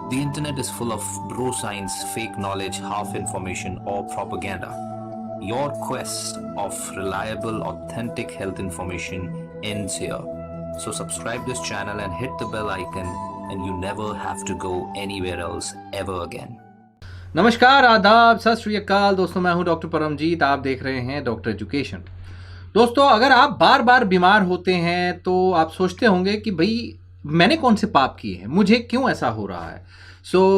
The internet is full of bro science, fake knowledge, half information, or propaganda. Your quest of reliable, authentic health information ends here. So subscribe this channel and hit the bell icon, and you never have to go anywhere else ever again. नमस्कार, आदाब, सत श्री अकाल दोस्तों। मैं हूं doctor Paramjit. आप देख रहे हैं डॉक्टर एजुकेशन। दोस्तों, अगर आप बार बार बीमार होते हैं तो आप सोचते होंगे कि भाई मैंने कौन से पाप किए हैं, मुझे क्यों ऐसा हो रहा है।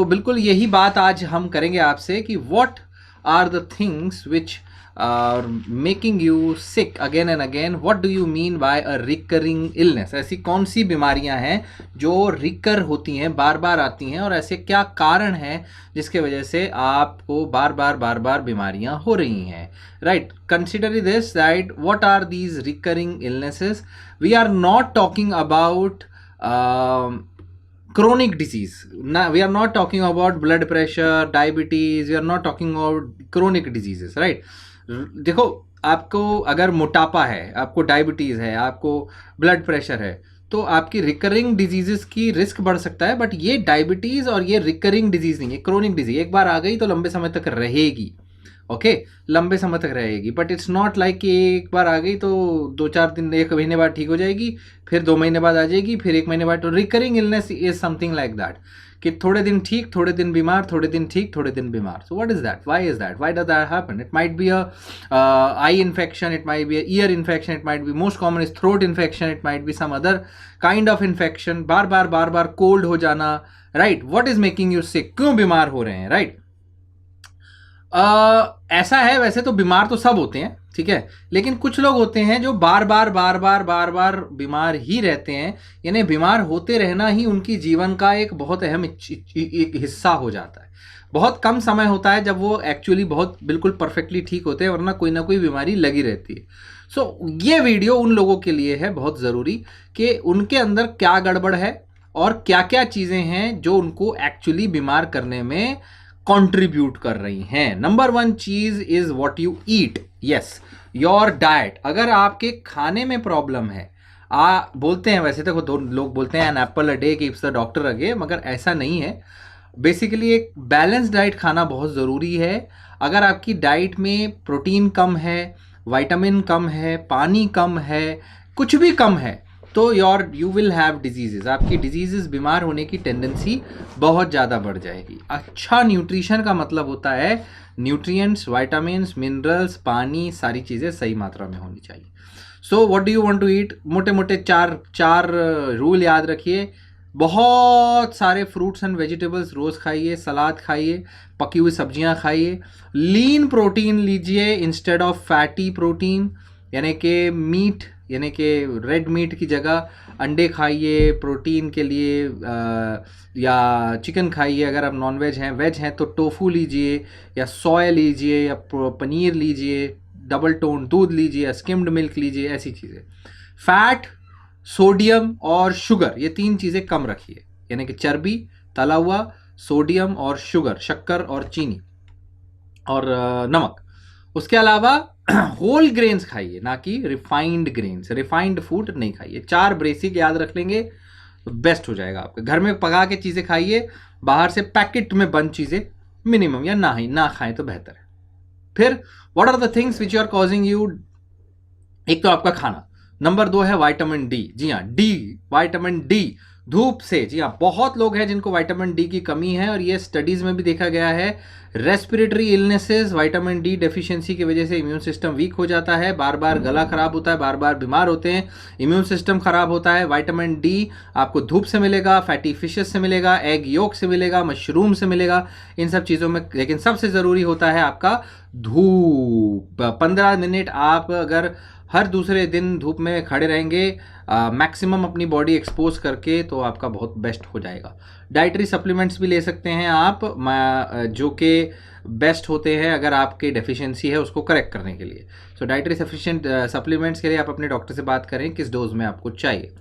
बिल्कुल यही बात आज हम करेंगे आपसे कि what are the things which are making you sick again and again. What do you mean by a recurring illness. ऐसी कौन सी बीमारियां हैं जो रिकर होती हैं, बार बार आती हैं, और ऐसे क्या कारण हैं जिसके वजह से आपको बार बार बीमारियां हो रही हैं। Right, consider this that what are these recurring illnesses. We are not talking about chronic disease. Now, we are not talking about blood pressure, diabetes. We are not talking about chronic diseases, right? देखो, आपको अगर मोटापा है, आपको diabetes है, आपको blood pressure है, तो आपकी रिकरिंग डिजीजेस की रिस्क बढ़ सकता है। बट ये डायबिटीज़ और ये रिकरिंग डिजीज़ नहीं है, क्रोनिक डिजीज एक बार आ गई तो लंबे समय तक रहेगी। ओके, लंबे समय तक रहेगी। बट इट्स नॉट लाइक कि एक बार आ गई तो 2-4 दिन, 1 महीने बाद ठीक हो जाएगी, फिर 2 महीने बाद आ जाएगी, फिर 1 महीने बाद। तो recurring illness is something like that कि थोड़े दिन ठीक, थोड़े दिन बीमार, थोड़े दिन ठीक, थोड़े दिन बीमार। So what is that? Why is that? Why does that happen? It might be a eye infection, it might be a ear infection, it might be most common is throat infection, it might be some other kind of infection. बार बार cold हो जाना। Right, what is making you sick? क्यों बीमार हो रहे हैं? Right, ऐसा है, वैसे तो बीमार तो सब होते हैं, ठीक है, लेकिन कुछ लोग होते हैं जो बार बार बीमार ही रहते हैं। यानी बीमार होते रहना ही उनकी जीवन का एक बहुत अहम एक हिस्सा हो जाता है। बहुत कम समय होता है जब वो एक्चुअली बहुत बिल्कुल परफेक्टली ठीक होते हैं, वरना कोई ना कोई बीमारी लगी रहती है। ये वीडियो उन लोगों के लिए है बहुत ज़रूरी कि उनके अंदर क्या गड़बड़ है और क्या क्या चीज़ें हैं जो उनको एक्चुअली बीमार करने में कंट्रीब्यूट कर रही हैं। नंबर 1 चीज is what you eat. Yes, your diet. अगर आपके खाने में प्रॉब्लम है, बोलते हैं वैसे तो दो लोग बोलते हैं an apple a day keeps the doctor away, मगर ऐसा नहीं है। बेसिकली एक बैलेंस डाइट खाना बहुत ज़रूरी है। अगर आपकी डाइट में प्रोटीन कम है, विटामिन कम है, पानी कम है, कुछ भी कम है, तो यू विल हैव डिजीजेस। आपकी डिजीजेस, बीमार होने की टेंडेंसी बहुत ज़्यादा बढ़ जाएगी। अच्छा न्यूट्रिशन का मतलब होता है न्यूट्रिएंट्स, विटामिन्स, मिनरल्स, पानी, सारी चीज़ें सही मात्रा में होनी चाहिए। What do you want to eat? मोटे मोटे चार रूल याद रखिए। बहुत सारे फ्रूट्स एंड वेजिटेबल्स रोज़ खाइए, सलाद खाइए, पकी हुई सब्जियां खाइए, लीन प्रोटीन लीजिए इंस्टेड ऑफ फैटी प्रोटीन। यानी कि मीट, यानी कि रेड मीट की जगह अंडे खाइए प्रोटीन के लिए, या चिकन खाइए। अगर आप नॉन वेज हैं, वेज हैं तो टोफू लीजिए, या सोया लीजिए, या पनीर लीजिए, डबल टोन दूध लीजिए, या स्किम्ड मिल्क लीजिए, ऐसी चीज़ें। फैट, सोडियम और शुगर, ये 3 चीज़ें कम रखिए। यानी कि चर्बी, तला हुआ, सोडियम और शुगर, शक्कर और चीनी और नमक। उसके अलावा होल ग्रेन्स खाइए, ना कि रिफाइंड ग्रेन्स। रिफाइंड फूड नहीं खाइए। 4 बेसिक याद रख लेंगे तो बेस्ट हो जाएगा आपके। घर में पका के चीज़ें खाइए, बाहर से पैकेट में बंद चीज़ें मिनिमम, या ना खाएं तो बेहतर है। फिर what are the things which are causing you? एक तो आपका खाना, नंबर 2 है विटामिन डी। जी हाँ, डी, विटामिन डी धूप से। जी हाँ, बहुत लोग हैं जिनको विटामिन डी की कमी है, और ये स्टडीज़ में भी देखा गया है। Respiratory illnesses, vitamin D deficiency की वजह से इम्यून सिस्टम वीक हो जाता है, बार बार गला खराब होता है, बार बार बीमार होते हैं, इम्यून सिस्टम खराब होता है। विटामिन डी आपको धूप से मिलेगा, फैटी फिशेस से मिलेगा, एग योक से मिलेगा, मशरूम से मिलेगा, इन सब चीज़ों में। लेकिन सबसे ज़रूरी होता है आपका धूप। 15 मिनट आप अगर हर दूसरे दिन धूप में खड़े रहेंगे, मैक्सिमम अपनी बॉडी एक्सपोज करके, तो आपका बहुत बेस्ट हो जाएगा। डाइटरी सप्लीमेंट्स भी ले सकते हैं आप, जो कि बेस्ट होते हैं अगर आपके डेफिशिएंसी है उसको करेक्ट करने के लिए। डाइटरी सप्लीमेंट्स के लिए आप अपने डॉक्टर से बात करें किस डोज में आपको चाहिए।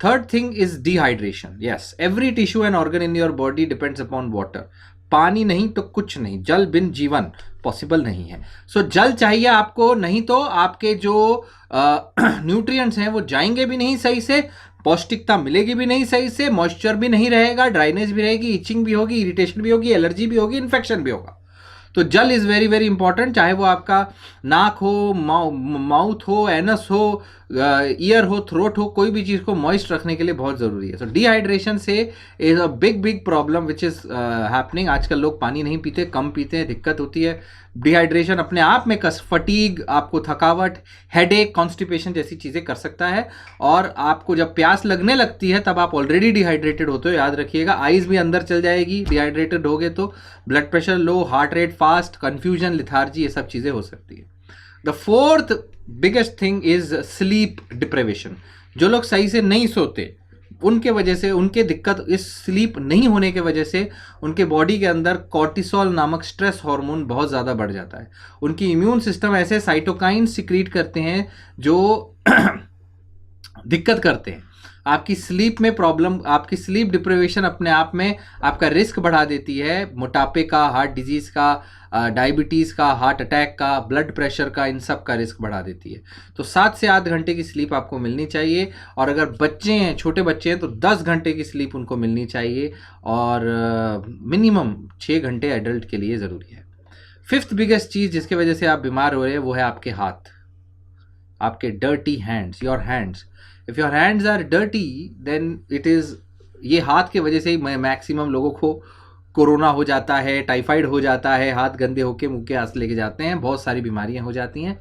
Third thing is dehydration. Yes, every tissue and organ in your body depends upon water. पानी नहीं तो कुछ नहीं, जल बिन जीवन पॉसिबल नहीं है। जल चाहिए आपको, नहीं तो आपके जो न्यूट्रिएंट्स हैं वो जाएंगे भी नहीं सही से, पौष्टिकता मिलेगी भी नहीं सही से, मॉइस्चर भी नहीं रहेगा, ड्राइनेस भी रहेगी, इचिंग भी होगी, इरिटेशन भी होगी, एलर्जी भी होगी, इन्फेक्शन भी होगा। तो जल इज़ वेरी वेरी इंपॉर्टेंट, चाहे वो आपका नाक हो, माउथ हो, एनस हो, ईयर हो, थ्रोट हो, कोई भी चीज़ को मॉइस्ट रखने के लिए बहुत ज़रूरी है। सो डिहाइड्रेशन से is a big big problem which is happening. आजकल लोग पानी नहीं पीते, कम पीते हैं, दिक्कत होती है। डिहाइड्रेशन अपने आप में फटीग, आपको थकावट, हेडेक, कॉन्स्टिपेशन जैसी चीज़ें कर सकता है। और आपको जब प्यास लगने लगती है तब आप ऑलरेडी डिहाइड्रेटेड होते हो, याद रखिएगा। आइज़ भी अंदर चल जाएगी डिहाइड्रेटेड होगे तो, blood pressure low, heart rate fast, confusion, lethargy, ये सब चीज़ें हो सकती है। The fourth biggest thing is sleep deprivation. जो लोग सही से नहीं सोते, उनके वजह से, उनके दिक्कत इस स्लीप नहीं होने के वजह से उनके बॉडी के अंदर कॉर्टिसोल नामक स्ट्रेस हार्मोन बहुत ज़्यादा बढ़ जाता है। उनकी इम्यून सिस्टम ऐसे साइटोकाइन सिक्रीट करते हैं जो दिक्कत करते हैं। आपकी स्लीप में प्रॉब्लम, आपकी स्लीप डिप्रिवेशन अपने आप में आपका रिस्क बढ़ा देती है, मोटापे का, हार्ट डिजीज़ का, डायबिटीज़ का, हार्ट अटैक का, ब्लड प्रेशर का, इन सब का रिस्क बढ़ा देती है। तो 7 से 8 घंटे की स्लीप आपको मिलनी चाहिए। और अगर बच्चे हैं, छोटे बच्चे हैं, तो 10 घंटे की स्लीप उनको मिलनी चाहिए। और मिनिमम 6 घंटे एडल्ट के लिए ज़रूरी है। फिफ्थ बिगेस्ट चीज़ जिसकी वजह से आप बीमार हो रहे हैं वो है आपके हाथ, आपके dirty hands, your hands. If your hands are dirty then it is, ये हाथ के वजह से ही मैक्सिमम लोगों को कोरोना हो जाता है, टाइफाइड हो जाता है, हाथ गंदे होके मुंह के आस लेके जाते हैं, बहुत सारी बीमारियां हो जाती हैं।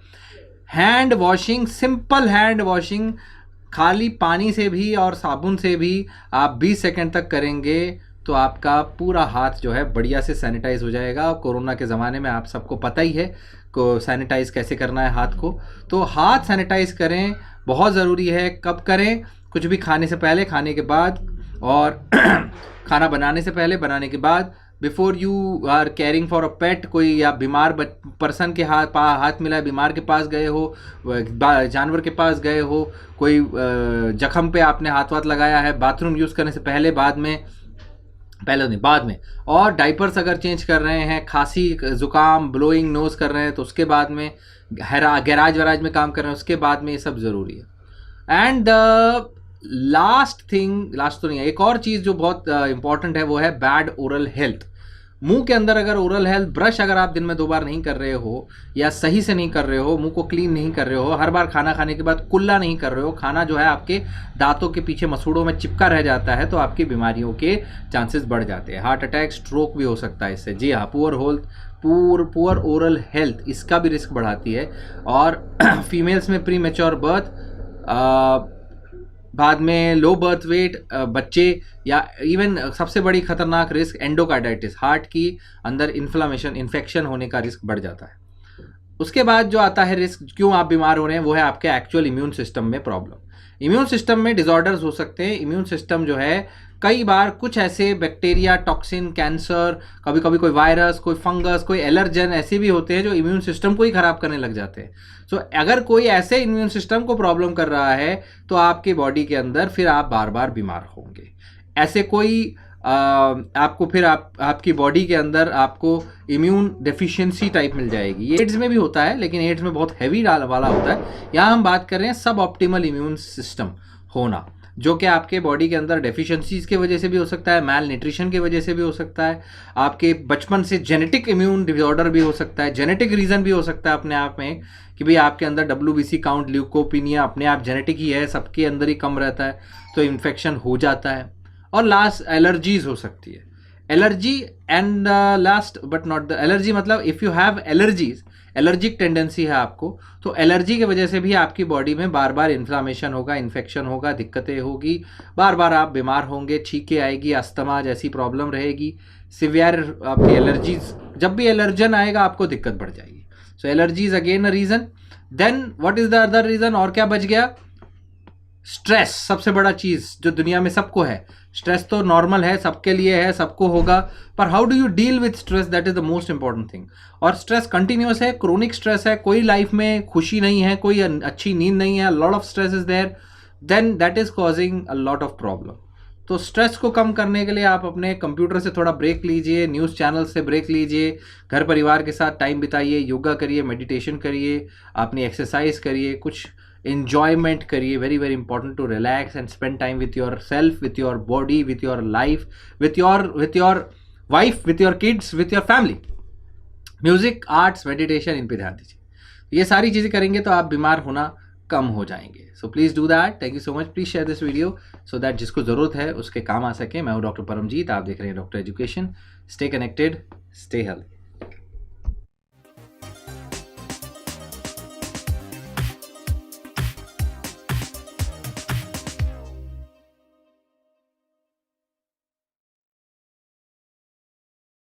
Hand washing, simple hand washing, खाली पानी से भी और साबुन से भी आप 20 सेकंड तक करेंगे तो आपका पूरा हाथ जो है बढ़िया से सैनिटाइज हो जाएगा। कोरोना के ज़माने में आप सबको पता ही है को सैनिटाइज कैसे करना है हाथ को। तो हाथ सैनिटाइज करें, बहुत ज़रूरी है। कब करें? कुछ भी खाने से पहले, खाने के बाद, और खाना बनाने से पहले, बनाने के बाद। Before you are caring for a pet, कोई आप बीमार पर्सन के हाथ मिला है, बीमार के पास गए हो, जानवर के पास गए हो, कोई जख्म पे आपने हाथ लगाया है, बाथरूम यूज़ करने से पहले, बाद में, पहले नहीं बाद में, और डाइपर्स अगर चेंज कर रहे हैं, खांसी ज़ुकाम ब्लोइंग नोज़ कर रहे हैं तो उसके बाद में, गैराज वराज में काम कर रहे हैं उसके बाद में, ये सब ज़रूरी है। And the last thing, last तो नहीं है, एक और चीज़ जो बहुत इंपॉर्टेंट है वो है बैड ओरल हेल्थ। मुंह के अंदर अगर ओरल हेल्थ, ब्रश अगर आप दिन में 2 बार नहीं कर रहे हो, या सही से नहीं कर रहे हो, मुंह को क्लीन नहीं कर रहे हो, हर बार खाना खाने के बाद कुल्ला नहीं कर रहे हो, खाना जो है आपके दांतों के पीछे मसूड़ों में चिपका रह जाता है, तो आपकी बीमारियों के चांसेस बढ़ जाते हैं। हार्ट अटैक, स्ट्रोक भी हो सकता है इससे। जी हाँ, पुअर ओरल हेल्थ इसका भी रिस्क बढ़ाती है। और फीमेल्स में प्री मैच्योर बर्थ, बाद में लो बर्थ वेट बच्चे, या इवन सबसे बड़ी खतरनाक रिस्क एंडोकार्डाइटिस, हार्ट की अंदर इन्फ्लामेशन, इन्फेक्शन होने का रिस्क बढ़ जाता है। उसके बाद जो आता है रिस्क, क्यों आप बीमार हो रहे हैं, वो है आपके एक्चुअल इम्यून सिस्टम में प्रॉब्लम। इम्यून सिस्टम में डिसऑर्डर्स हो सकते हैं। इम्यून सिस्टम जो है कई बार कुछ ऐसे बैक्टीरिया, टॉक्सिन, कैंसर, कभी कभी कोई वायरस, कोई फंगस, कोई एलर्जन ऐसे भी होते हैं जो इम्यून सिस्टम को ही खराब करने लग जाते हैं। सो अगर कोई ऐसे इम्यून सिस्टम को प्रॉब्लम कर रहा है तो आपके बॉडी के अंदर फिर आप बार बार बीमार होंगे। ऐसे कोई आपको फिर आपकी बॉडी के अंदर आपको इम्यून डेफिशिएंसी टाइप मिल जाएगी। ये एड्स में भी होता है, लेकिन एड्स में बहुत हैवी वाला होता है। यहाँ हम बात कर रहे हैं सब ऑप्टिमल इम्यून सिस्टम होना, जो कि आपके बॉडी के अंदर डेफिशिएंसीज की वजह से भी हो सकता है, मैल न्यूट्रिशन की वजह से भी हो सकता है, आपके बचपन से जेनेटिक इम्यून डिसऑर्डर भी हो सकता है, जेनेटिक रीज़न भी हो सकता है अपने आप में कि भाई आपके अंदर WBC काउंट, ल्यूकोपिनिया अपने आप जेनेटिक ही है, सबके अंदर ही कम रहता है, तो इन्फेक्शन हो जाता है। और लास्ट एलर्जीज हो सकती है। Allergy and last but not the allergy, मतलब if you have allergies, allergic tendency है आपको, तो एलर्जी की वजह से भी आपकी बॉडी में बार बार इन्फ्लामेशन होगा, इन्फेक्शन होगा, दिक्कतें होगी, बार बार आप बीमार होंगे, छींकें आएगी, अस्थमा जैसी प्रॉब्लम रहेगी, सिवियर आपकी एलर्जीज, जब भी एलर्जन आएगा आपको दिक्कत बढ़ जाएगी। So allergies again a reason. Then what is the other reason? और क्या बच गया? स्ट्रेस, सबसे बड़ा चीज़ जो दुनिया में सबको है। स्ट्रेस तो नॉर्मल है, सबके लिए है, सबको होगा, पर how do you deal with stress, that is the most important thing. और स्ट्रेस कंटिन्यूस है, क्रोनिक स्ट्रेस है, कोई लाइफ में खुशी नहीं है, कोई अच्छी नींद नहीं है, lot of stress is there, then that is causing a lot of problem. तो स्ट्रेस को कम करने के लिए आप अपने कंप्यूटर से थोड़ा ब्रेक लीजिए, न्यूज़ चैनल से ब्रेक लीजिए, घर परिवार के साथ टाइम बिताइए, योगा करिए, मेडिटेशन करिए, अपनी एक्सरसाइज करिए, कुछ enjoyment करिए, very very important to relax and spend time with yourself, with your body, with your life, with your wife, with your kids, with your family. Music, arts, meditation, इन पे ध्यान दीजिए. ये सारी चीज़ें करेंगे तो आप बीमार होना कम हो जाएंगे. So please do that. Thank you so much. Please share this video so that जिसको ज़रूरत है उसके काम आ सके. मैं हूँ डॉक्टर परमजीत, आप देख रहे हैं doctor education. Stay connected, stay healthy.